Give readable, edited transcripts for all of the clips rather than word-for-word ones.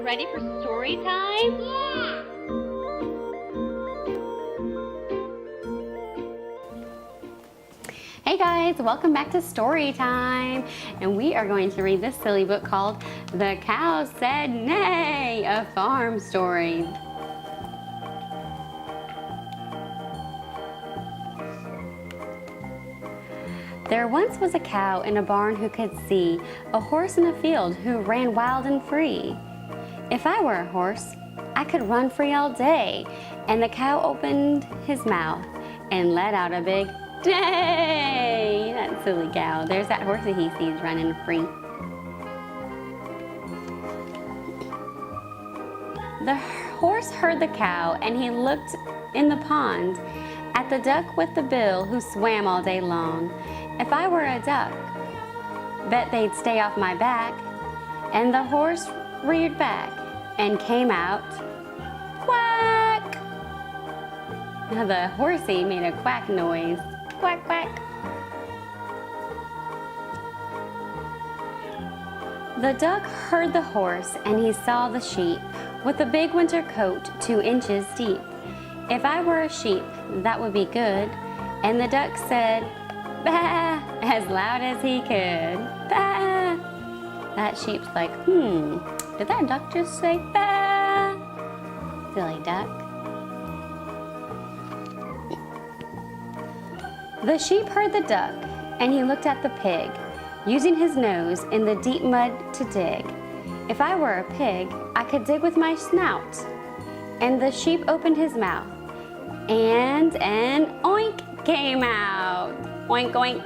ready for story time? Yeah! Hey guys, welcome back to story time. And we are going to read this silly book called The Cow Said Neigh, a farm story. There once was a cow in a barn who could see, a horse in a field who ran wild and free. If I were a horse, I could run free all day. And the cow opened his mouth and let out a big neigh. That silly cow. There's that horse that he sees running free. The horse heard the cow and he looked in the pond at the duck with the bill who swam all day long. If I were a duck, bet they'd stay off my back. And the horse reared back and came out quack. Now the horsey made a quack noise. Quack, quack. The duck heard the horse and he saw the sheep with a big winter coat 2 inches deep. If I were a sheep, that would be good. And the duck said, "Bah," as loud as he could. Bah. That sheep's like, did that duck just say bah? Silly duck. The sheep heard the duck, and he looked at the pig, using his nose in the deep mud to dig. If I were a pig, I could dig with my snout. And the sheep opened his mouth, and an oink came out. Oink, oink.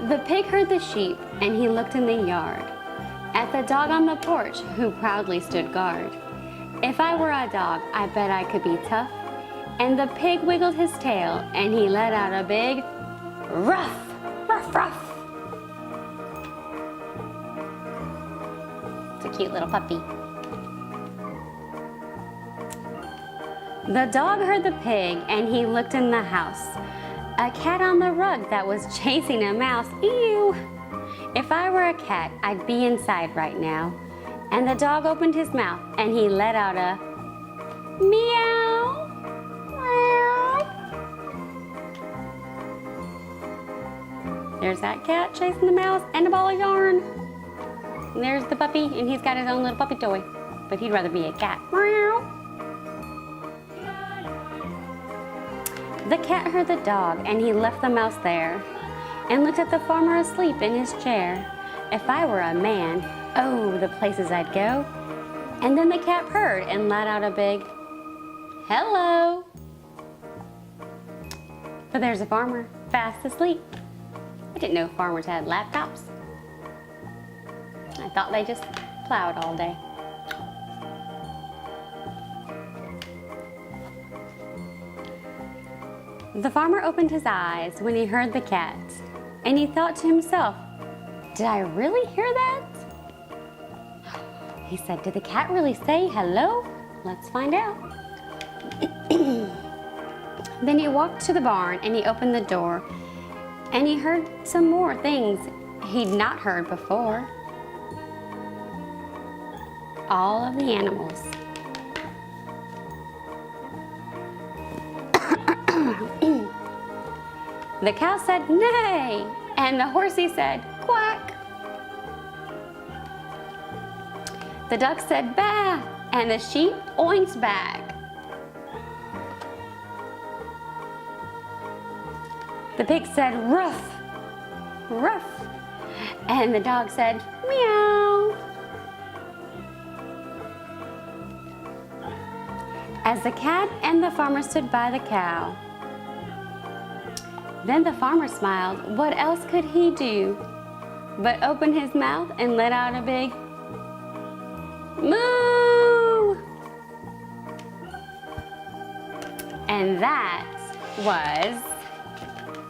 The pig heard the sheep, and he looked in the yard at the dog on the porch who proudly stood guard. If I were a dog, I bet I could be tough. And the pig wiggled his tail, and he let out a big ruff, ruff, ruff. It's a cute little puppy. The dog heard the pig, and he looked in the house. A cat on the rug that was chasing a mouse. Ew! If I were a cat, I'd be inside right now. And the dog opened his mouth, and he let out a meow. Meow. There's that cat chasing the mouse and a ball of yarn. And there's the puppy, and he's got his own little puppy toy. But he'd rather be a cat. Meow. The cat heard the dog, and he left the mouse there and looked at the farmer asleep in his chair. If I were a man, oh, the places I'd go. And then the cat purred and let out a big hello. But there's a farmer fast asleep. I didn't know farmers had laptops. I thought they just plowed all day. The farmer opened his eyes when he heard the cat, and he thought to himself, did I really hear that? He said, did the cat really say hello? Let's find out. Then he walked to the barn and he opened the door, and he heard some more things he'd not heard before. All of the animals. The cow said neigh, and the horsey said quack. The duck said bah, and the sheep oinked back. The pig said ruff, ruff, and the dog said meow. As the cat and the farmer stood by the cow, then the farmer smiled. What else could he do but open his mouth and let out a big moo? And that was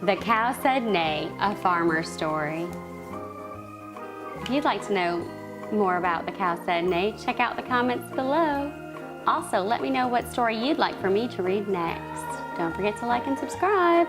The Cow Said Neigh, a farmer story. If you'd like to know more about The Cow Said Neigh, check out the comments below. Also, let me know what story you'd like for me to read next. Don't forget to like and subscribe.